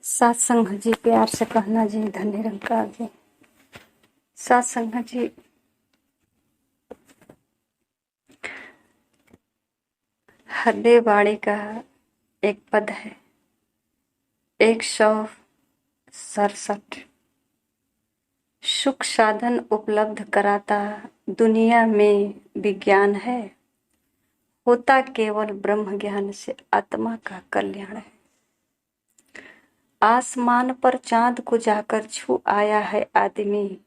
सत्संग जी, प्यार से कहना जी, धन निरंकार जी। सत्संग जी, हृदय वाणी का एक पद है 167। सुख साधन उपलब्ध कराता दुनिया में विज्ञान है, होता केवल ब्रह्म ज्ञान से आत्मा का कल्याण है। आसमान पर चांद को जाकर छू आया है आदमी,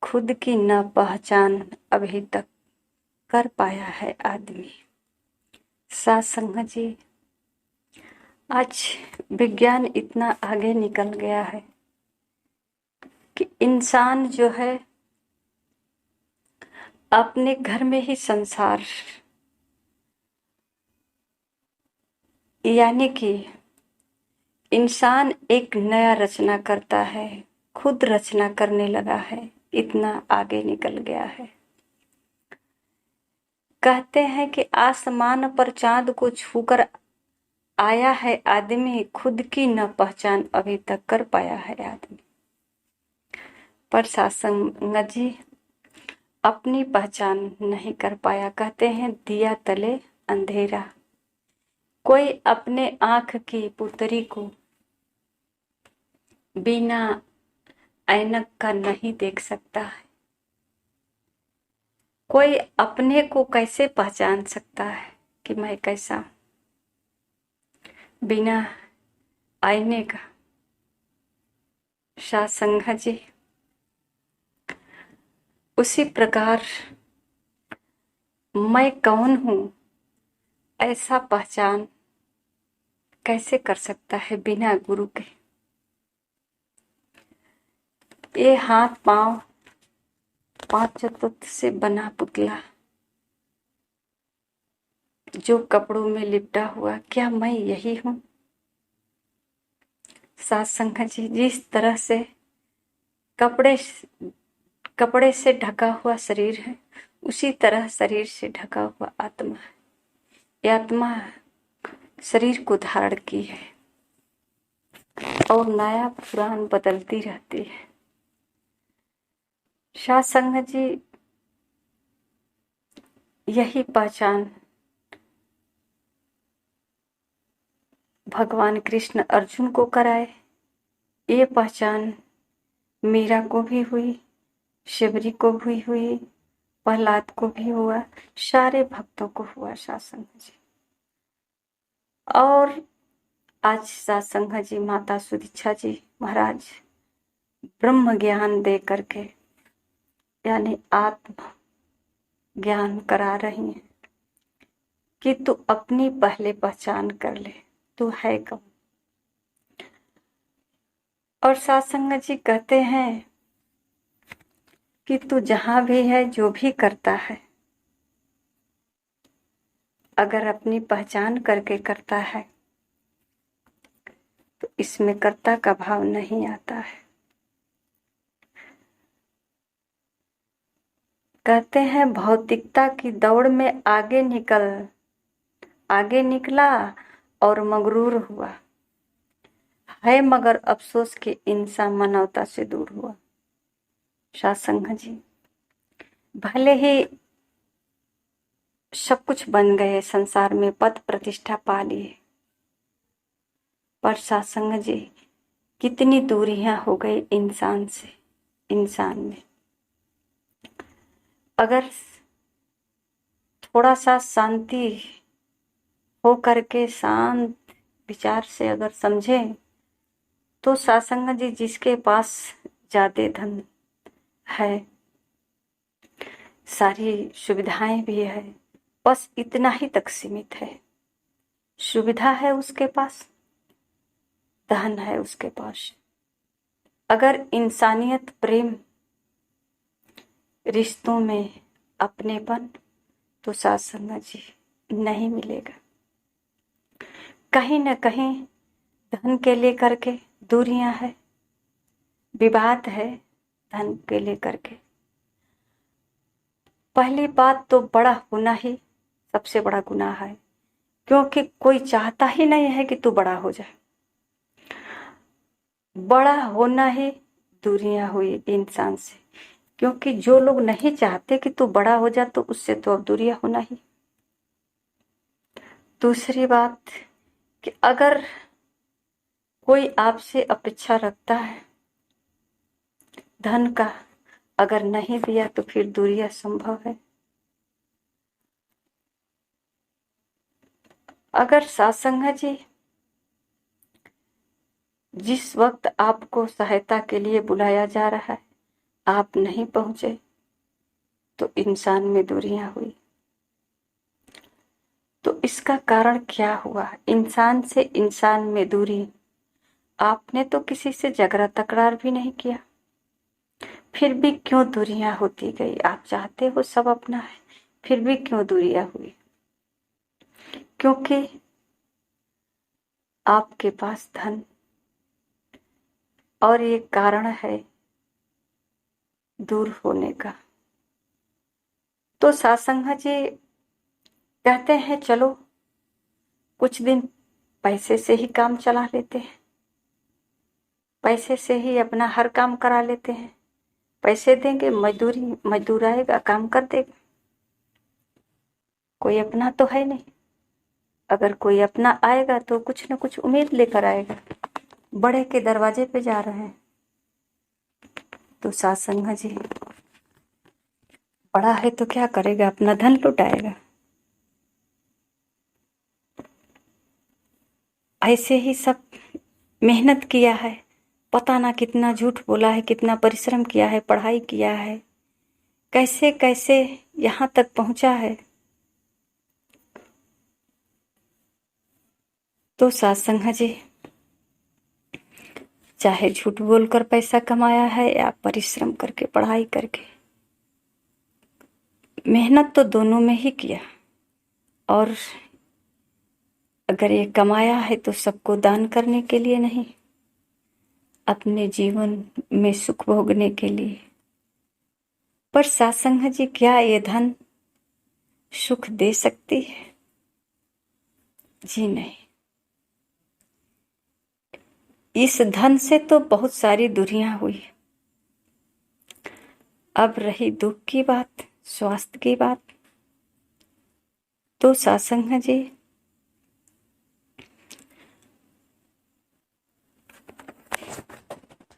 खुद की न पहचान अभी तक कर पाया है आदमी। सत्संग जी, आज विज्ञान इतना आगे निकल गया है कि इंसान जो है अपने घर में ही संसार, यानी कि इंसान एक नया रचना करता है, खुद रचना करने लगा है, इतना आगे निकल गया है। कहते हैं कि आसमान पर चांद को छूकर आया है आदमी, खुद की न पहचान अभी तक कर पाया है आदमी। पर सत्संग जी अपनी पहचान नहीं कर पाया। कहते हैं दिया तले अंधेरा, कोई अपने आंख की पुतरी को बिना ऐनक का नहीं देख सकता है। कोई अपने को कैसे पहचान सकता है कि मैं कैसा हूं बिना आईने का। सत्संग जी, उसी प्रकार मैं कौन हूं ऐसा पहचान कैसे कर सकता है बिना गुरु के। ये हाथ पांव पांच तत्व से बना पुतला जो कपड़ों में लिपटा हुआ, क्या मैं यही हूं? सत्संग जी, जिस तरह से कपड़े से ढका हुआ शरीर है, उसी तरह शरीर से ढका हुआ आत्मा है। ये आत्मा शरीर को धारण की है और नया पुराण बदलती रहती है। सत्संग जी, यही पहचान भगवान कृष्ण अर्जुन को कराए, ये पहचान मीरा को भी हुई, शिवरी को भी हुई, प्रहलाद को भी हुआ, सारे भक्तों को हुआ सत्संग जी। और आज सत्संग जी माता सुदीक्षा जी महाराज ब्रह्म ज्ञान दे करके, यानी आत्म ज्ञान करा रही हैं कि तू अपनी पहले पहचान कर ले, तू है कौन। और सत्संग जी कहते हैं कि तू जहां भी है, जो भी करता है, अगर अपनी पहचान करके करता है तो इसमें कर्ता का भाव नहीं आता है। कहते हैं भौतिकता की दौड़ में आगे निकला और मगरूर हुआ है, मगर अफसोस कि इंसान मानवता से दूर हुआ। सत्संग जी, भले ही सब कुछ बन गए संसार में, पद प्रतिष्ठा पा लिए, पर सत्संग जी कितनी दूरियां हो गई इंसान से इंसान में। अगर थोड़ा सा शांति हो करके शांत विचार से अगर समझें तो सत्संग जी जिसके पास ज्यादा धन है, सारी सुविधाएं भी है, बस इतना ही तक सीमित है। सुविधा है उसके पास, धन है उसके पास, अगर इंसानियत, प्रेम, रिश्तों में अपनेपन, तो सत्संग जी नहीं मिलेगा। कहीं न कहीं धन के लेकर के दूरियां है, विवाद है धन के लेकर के। पहली बात तो बड़ा होना ही सबसे बड़ा गुनाह है, क्योंकि कोई चाहता ही नहीं है कि तू बड़ा हो जाए। बड़ा होना ही दूरियां हुई इंसान से, क्योंकि जो लोग नहीं चाहते कि तू बड़ा हो जा तो उससे तो अब दूरियां होना ही। दूसरी बात कि अगर कोई आपसे अपेक्षा रखता है धन का, अगर नहीं दिया तो फिर दूरियां संभव है। अगर सत्संग जी जिस वक्त आपको सहायता के लिए बुलाया जा रहा है आप नहीं पहुंचे तो इंसान में दूरियां हुई। तो इसका कारण क्या हुआ? इंसान से इंसान में दूरी। आपने तो किसी से झगड़ा तकरार भी नहीं किया, फिर भी क्यों दूरियां होती गई? आप चाहते हो सब अपना है, फिर भी क्यों दूरियां हुई? क्योंकि आपके पास धन, और ये कारण है दूर होने का। तो सत्संग जी कहते हैं चलो कुछ दिन पैसे से ही काम चला लेते हैं, पैसे से ही अपना हर काम करा लेते हैं। पैसे देंगे, मजदूर आएगा काम कर देगा। कोई अपना तो है नहीं, अगर कोई अपना आएगा तो कुछ न कुछ उम्मीद लेकर आएगा। बड़े के दरवाजे पे जा रहे हैं तो सत्संग जी बड़ा है तो क्या करेगा? अपना धन लुटाएगा। ऐसे ही सब मेहनत किया है, पता ना कितना झूठ बोला है, कितना परिश्रम किया है, पढ़ाई किया है, कैसे कैसे यहाँ तक पहुंचा है। तो सत्संग जी चाहे झूठ बोलकर पैसा कमाया है या परिश्रम करके पढ़ाई करके, मेहनत तो दोनों में ही किया। और अगर ये कमाया है तो सबको दान करने के लिए नहीं, अपने जीवन में सुख भोगने के लिए। पर सत्संग जी क्या ये धन सुख दे सकती है? जी नहीं। इस धन से तो बहुत सारी दूरियां हुई। अब रही दुख की बात, स्वास्थ्य की बात, तो सत्संग जी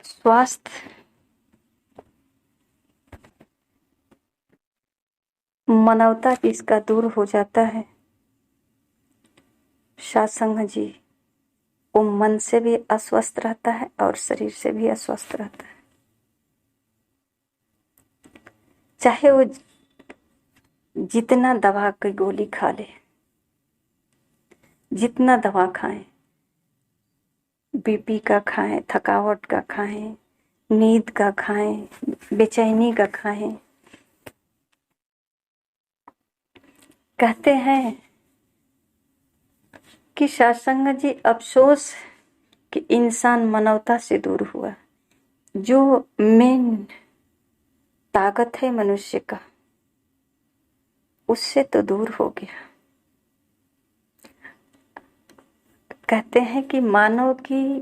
स्वास्थ्य मानवता जिसका दूर हो जाता है, सत्संग जी वो मन से भी अस्वस्थ रहता है और शरीर से भी अस्वस्थ रहता है। चाहे वो जितना दवा की गोली खा ले, जितना दवा खाएं, बीपी का खाएं, थकावट का खाएं, नींद का खाएं, बेचैनी का खाएं, कहते हैं कि सत्संग जी अफसोस कि इंसान मानवता से दूर हुआ। जो मेन ताकत है मनुष्य का, उससे तो दूर हो गया। कहते हैं कि मानव की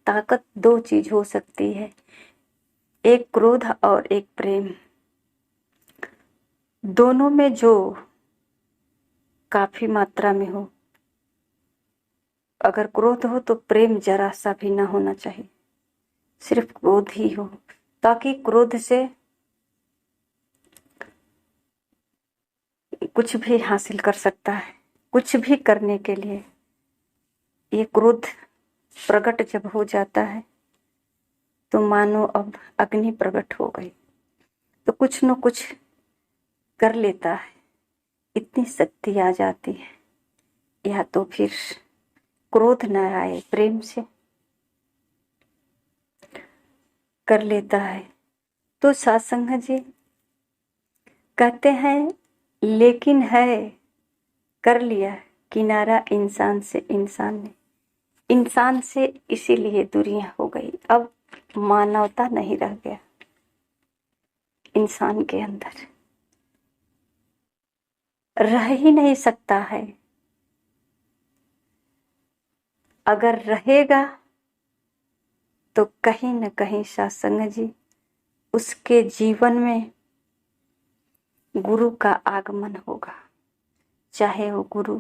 ताकत दो चीज हो सकती है, एक क्रोध और एक प्रेम। दोनों में जो काफी मात्रा में हो, अगर क्रोध हो तो प्रेम जरा सा भी ना होना चाहिए, सिर्फ क्रोध ही हो, ताकि क्रोध से कुछ भी हासिल कर सकता है, कुछ भी करने के लिए। ये क्रोध प्रकट जब हो जाता है तो मानो अब अग्नि प्रकट हो गई, तो कुछ न कुछ कर लेता है, इतनी शक्ति आ जाती है। या तो फिर क्रोध न आए, प्रेम से कर लेता है। तो सत्संग जी कहते हैं लेकिन है कर लिया किनारा इंसान से, इंसान ने, इंसान से इसीलिए दूरियां हो गई। अब मानवता नहीं रह गया इंसान के अंदर, रह ही नहीं सकता है। अगर रहेगा तो कहीं न कहीं सत्संग जी उसके जीवन में गुरु का आगमन होगा। चाहे वो गुरु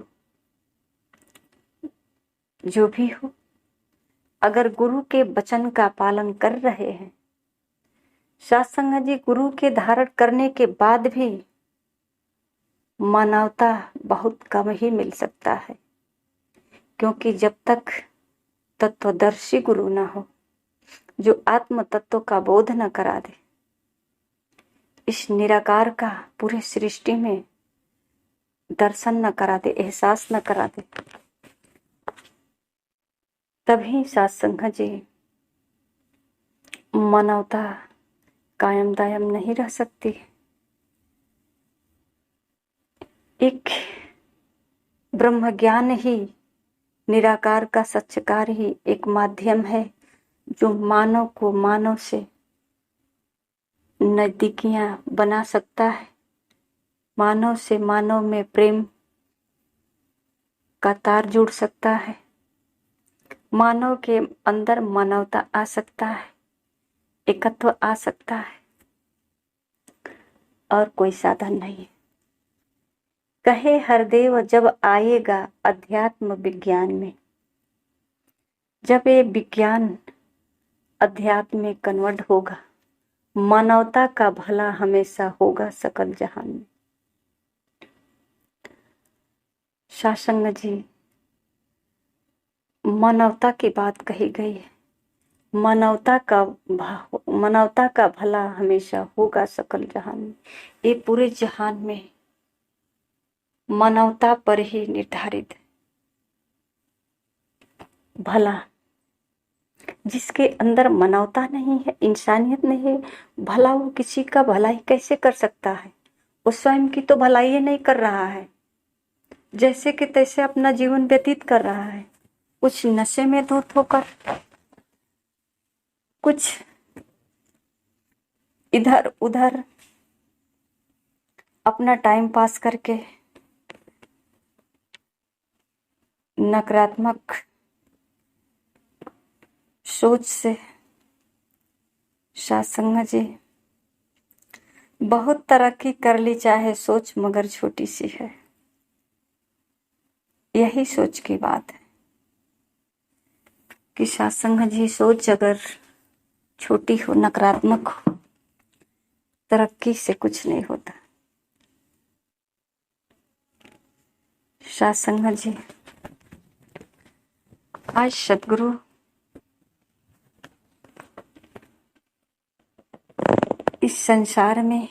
जो भी हो, अगर गुरु के वचन का पालन कर रहे हैं, सत्संग जी गुरु के धारण करने के बाद भी मानवता बहुत कम ही मिल सकता है, क्योंकि जब तक तत्वदर्शी गुरु ना हो, जो आत्म तत्व का बोध न करा दे, इस निराकार का पूरे सृष्टि में दर्शन न करा दे, एहसास न करा दे, तभी सत्संग जी मानवता कायम दायम नहीं रह सकती। एक ब्रह्म ज्ञान ही, निराकार का सच्चकार ही एक माध्यम है जो मानव को मानव से नजदीकियां बना सकता है, मानव से मानव में प्रेम का तार जुड़ सकता है, मानव के अंदर मानवता आ सकता है, एकत्व आ सकता है, और कोई साधन नहीं। कहे हरदेव जब आएगा अध्यात्म विज्ञान में, जब ये विज्ञान अध्यात्म में कन्वर्ट होगा, मानवता का भला हमेशा होगा सकल जहान में। सत्संग जी मानवता की बात कही गई है, मानवता का भला हमेशा होगा सकल जहान में। ये पूरे जहान में मानवता पर ही निर्धारित है। भला, जिसके अंदर मानवता नहीं है, इंसानियत नहीं है, भला वो किसी का भलाई कैसे कर सकता है? वो स्वयं की तो भलाई नहीं कर रहा है, जैसे कि तैसे अपना जीवन व्यतीत कर रहा है, कुछ नशे में धुत होकर, कुछ इधर उधर अपना टाइम पास करके, नकारात्मक सोच से। सत्संग जी बहुत तरक्की कर ली चाहे सोच, मगर छोटी सी है। यही सोच की बात है कि सत्संग जी सोच अगर छोटी हो, नकारात्मक हो, तरक्की से कुछ नहीं होता। सत्संग जी आज सद्गुरु इस संसार में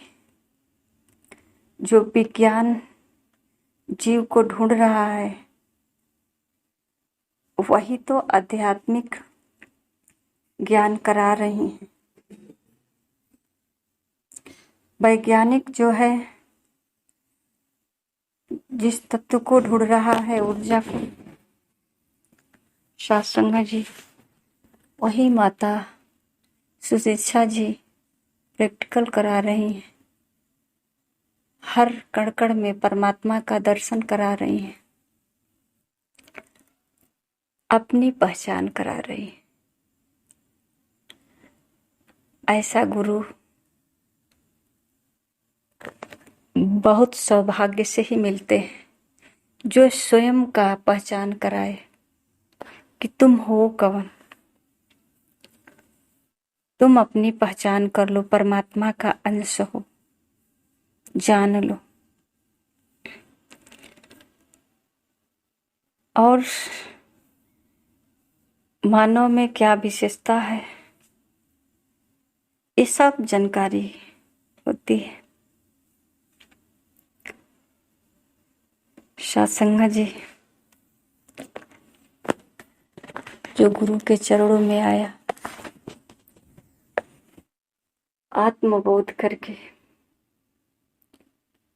जो विज्ञान जीव को ढूंढ रहा है, वही तो आध्यात्मिक ज्ञान करा रही हैं। वैज्ञानिक जो है जिस तत्व को ढूंढ रहा है, ऊर्जा को, सत्संग जी वही माता सुशिक्षा जी प्रैक्टिकल करा रही हैं। हर कण कण में परमात्मा का दर्शन करा रही हैं, अपनी पहचान करा रही हैं। ऐसा गुरु बहुत सौभाग्य से ही मिलते हैं, जो स्वयं का पहचान कराए कि तुम हो कौन। तुम अपनी पहचान कर लो, परमात्मा का अंश हो, जान लो। और मानव में क्या विशेषता है, ये सब जानकारी होती है। सत्संग जी जो गुरु के चरणों में आया, आत्मबोध करके,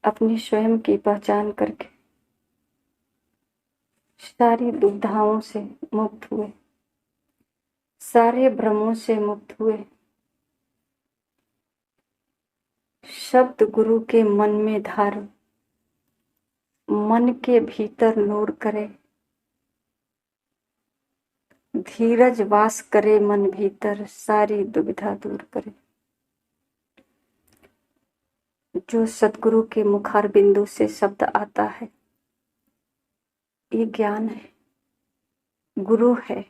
अपनी स्वयं की पहचान करके सारी दुविधाओं से मुक्त हुए, सारे भ्रमों से मुक्त हुए। शब्द गुरु के मन में धारो, मन के भीतर नूर करे, धीरज वास करे मन भीतर, सारी दुविधा दूर करे। जो सतगुरु के मुखार बिंदु से शब्द आता है, ये ज्ञान है, गुरु है।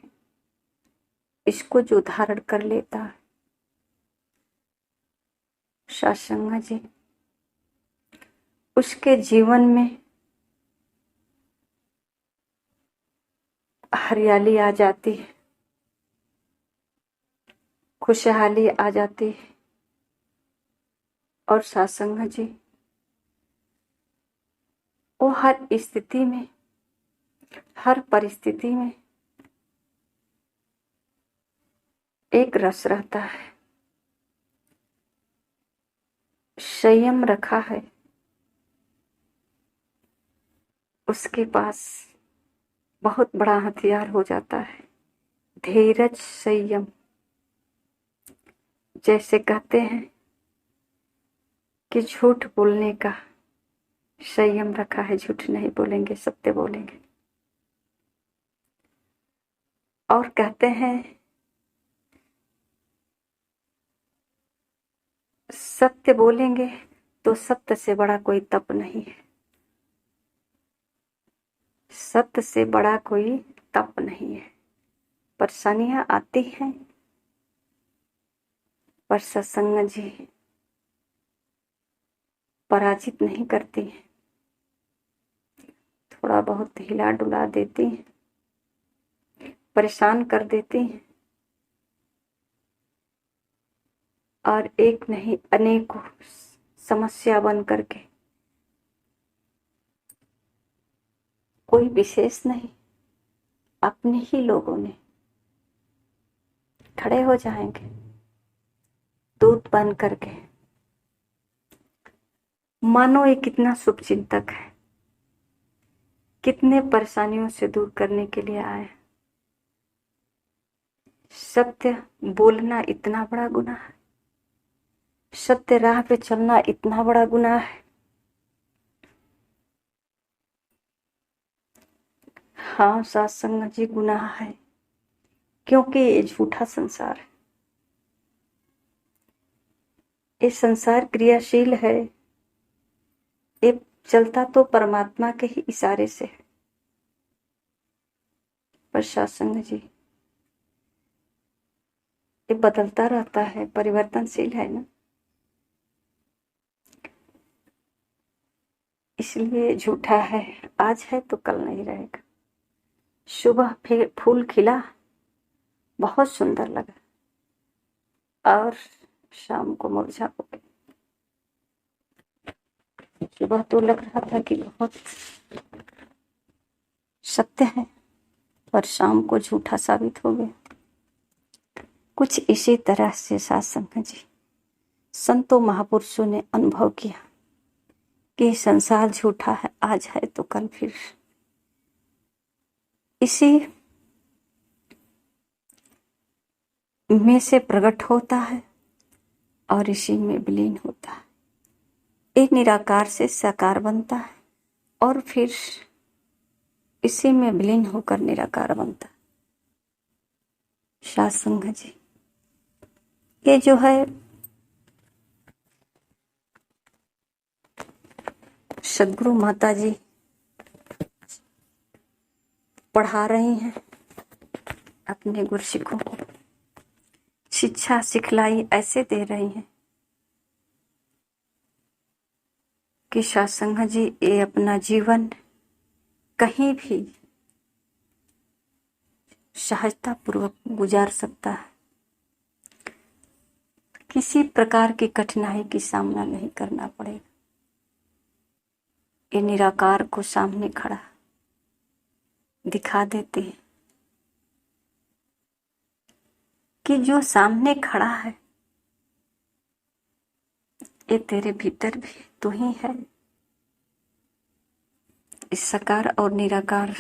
इसको जो धारण कर लेता है, सत्संग जी, उसके जीवन में हरियाली आ जाती है, खुशहाली आ जाती है। और सत्संग जी, वो हर स्थिति में, हर परिस्थिति में एक रस रहता है, संयम रखा है उसके पास। बहुत बड़ा हथियार हो जाता है धीरज, संयम। जैसे कहते हैं कि झूठ बोलने का संयम रखा है, झूठ नहीं बोलेंगे, सत्य बोलेंगे। और कहते हैं सत्य बोलेंगे तो सत्य से बड़ा कोई तप नहीं है, सत्य से बड़ा कोई तप नहीं है। परेशानियां आती हैं, पर सत्संग जी पराजित नहीं करती हैं, थोड़ा बहुत हिला डुला देती हैं, परेशान कर देती हैं, और एक नहीं अनेकों समस्या बन करके, कोई विशेष नहीं, अपने ही लोगों ने खड़े हो जाएंगे दूत बन करके। मानो ये कितना शुभ चिंतक है, कितने परेशानियों से दूर करने के लिए आए। सत्य बोलना इतना बड़ा गुनाह है, सत्य राह पे चलना इतना बड़ा गुनाह है। हाँ सत्संग जी, गुनाह है, क्योंकि ये झूठा संसार है। ये संसार क्रियाशील है, ये चलता तो परमात्मा के ही इशारे से है। पर सत्संग जी, ये बदलता रहता है, परिवर्तनशील है ना, इसलिए झूठा है। आज है तो कल नहीं रहेगा। सुबह फिर फूल खिला, बहुत सुंदर लगा, और शाम को मुरझा हो गया। सुबह तो लग रहा था कि बहुत सत्य है, पर शाम को झूठा साबित हो गया। कुछ इसी तरह से सत्संग जी, संतों महापुरुषों ने अनुभव किया कि संसार झूठा है, आज है तो कल फिर इसी में से प्रकट होता है और इसी में विलीन होता है। एक निराकार से साकार बनता है और फिर इसी में विलीन होकर निराकार बनता है। सत्संग जी, ये जो है सदगुरु माता जी पढ़ा रही हैं अपने गुरसिखों को, शिक्षा सिखलाई ऐसे दे रही हैं कि सत्संग जी ये अपना जीवन कहीं भी सहजता पूर्वक गुजार सकता है, किसी प्रकार की कठिनाई की सामना नहीं करना पड़ेगा। ये निराकार को सामने खड़ा दिखा देते हैं कि जो सामने खड़ा है ये तेरे भीतर भी तू ही है। इस साकार और निराकार,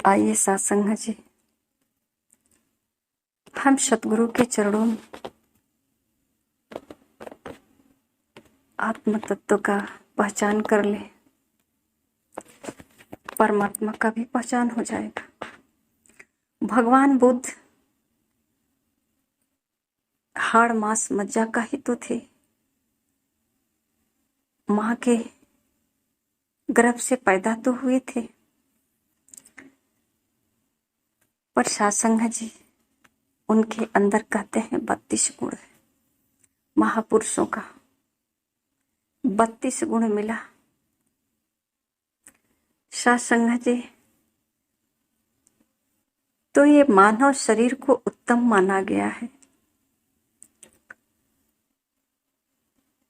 आइए सत्संग जी, हम सतगुरु के चरणों में आत्म तत्व का पहचान कर ले। परमात्मा का भी पहचान हो जाएगा। भगवान बुद्ध हाड़ मांस मज्जा का ही तो थे, मां के गर्भ से पैदा तो हुए थे, पर सासंग जी उनके अंदर कहते हैं 32 गुण है। महापुरुषों का 32 गुण मिला। सासंग जी तो ये मानव शरीर को उत्तम माना गया है।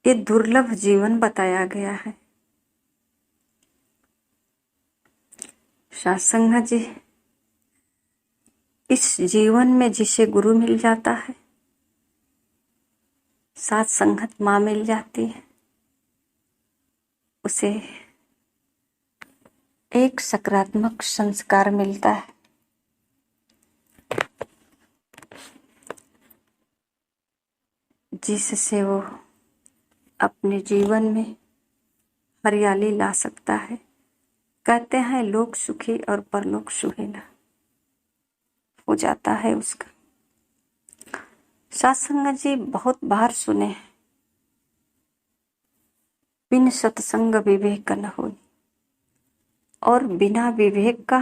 ये दुर्लभ जीवन बताया गया है। सासंग जी इस जीवन में जिसे गुरु मिल जाता है, साथ संगत मां मिल जाती है, उसे एक सकारात्मक संस्कार मिलता है। जिससे वो अपने जीवन में हरियाली ला सकता है। कहते हैं लोक सुखी और परलोक सुहेला हो जाता है उसका। सत्संग जी बहुत बार सुने हैं, बिन सत्संग विवेक न होई। और बिना विवेक का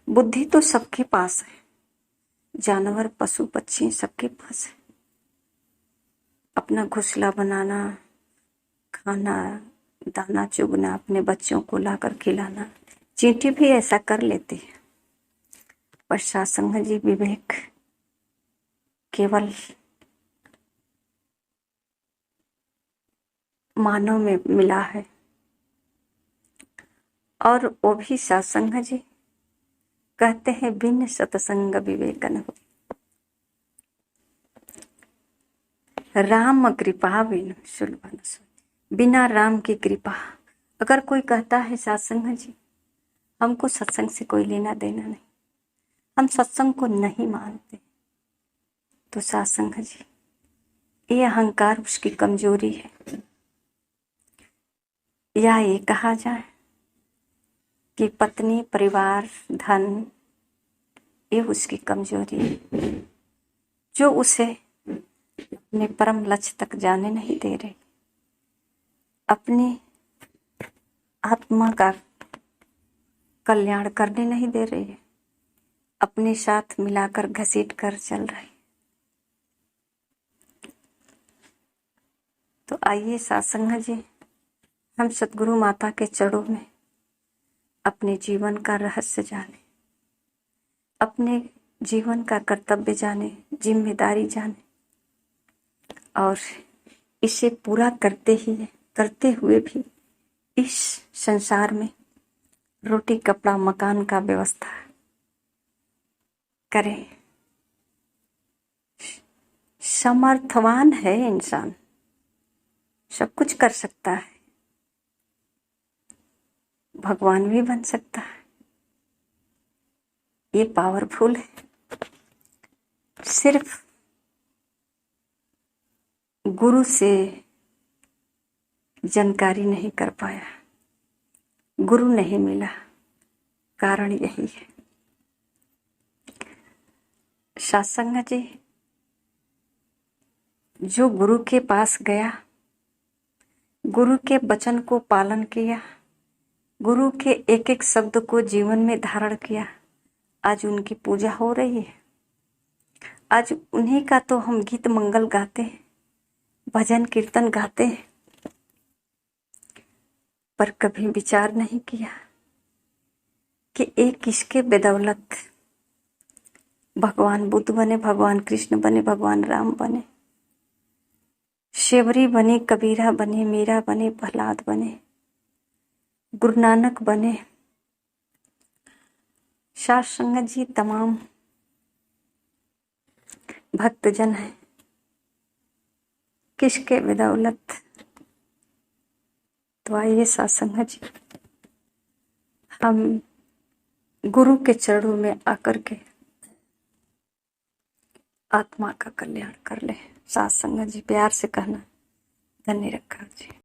बुद्धि तो सबके पास है, जानवर पशु पक्षी सबके पास है। अपना घोंसला बनाना, खाना, दाना चुगना, अपने बच्चों को लाकर खिलाना, चींटी भी ऐसा कर लेती है। पर सत्संग जी विवेक केवल मानव में मिला है, और वो भी सत्संग जी कहते हैं बिन सत्संग विवेक न हो। राम कृपा बिन सुलभ न सोई। बिना राम की कृपा। अगर कोई कहता है सत्संग जी हमको सत्संग से कोई लेना देना नहीं, हम सत्संग को नहीं मानते, तो सत्संग जी ये अहंकार उसकी कमजोरी है, या ये कहा जाए कि पत्नी, परिवार, धन ये उसकी कमजोरी है, जो उसे अपने परम लक्ष्य तक जाने नहीं दे रही, अपनी आत्मा का कल्याण करने नहीं दे रही है, अपने साथ मिलाकर घसीट कर चल रही। तो आइए सत्संग जी हम सतगुरु माता के चरणों में अपने जीवन का रहस्य जाने, अपने जीवन का कर्तव्य जाने, जिम्मेदारी जाने, और इसे पूरा करते हुए भी इस संसार में रोटी कपड़ा मकान का व्यवस्था करें। समर्थवान है इंसान, सब कुछ कर सकता है, भगवान भी बन सकता है, ये पावरफुल है। सिर्फ गुरु से जानकारी नहीं कर पाया, गुरु नहीं मिला, कारण यही है। सत्संग जी जो गुरु के पास गया, गुरु के वचन को पालन किया, गुरु के एक एक शब्द को जीवन में धारण किया, आज उनकी पूजा हो रही है। आज उन्हीं का तो हम गीत मंगल गाते हैं, भजन कीर्तन गाते हैं, पर कभी विचार नहीं किया कि एक किसके बदौलत भगवान बुद्ध बने, भगवान कृष्ण बने, भगवान राम बने, शेवरी बने, कबीरा बने, मीरा बने, प्रहलाद बने, गुरु नानक बने, सत्संग जी तमाम भक्तजन हैं। किसके बदौलत? तो आइए सत्संग जी हम गुरु के चरणों में आकर के आत्मा का कल्याण कर ले। सत्संग जी प्यार से कहना, धन्य रखा जी।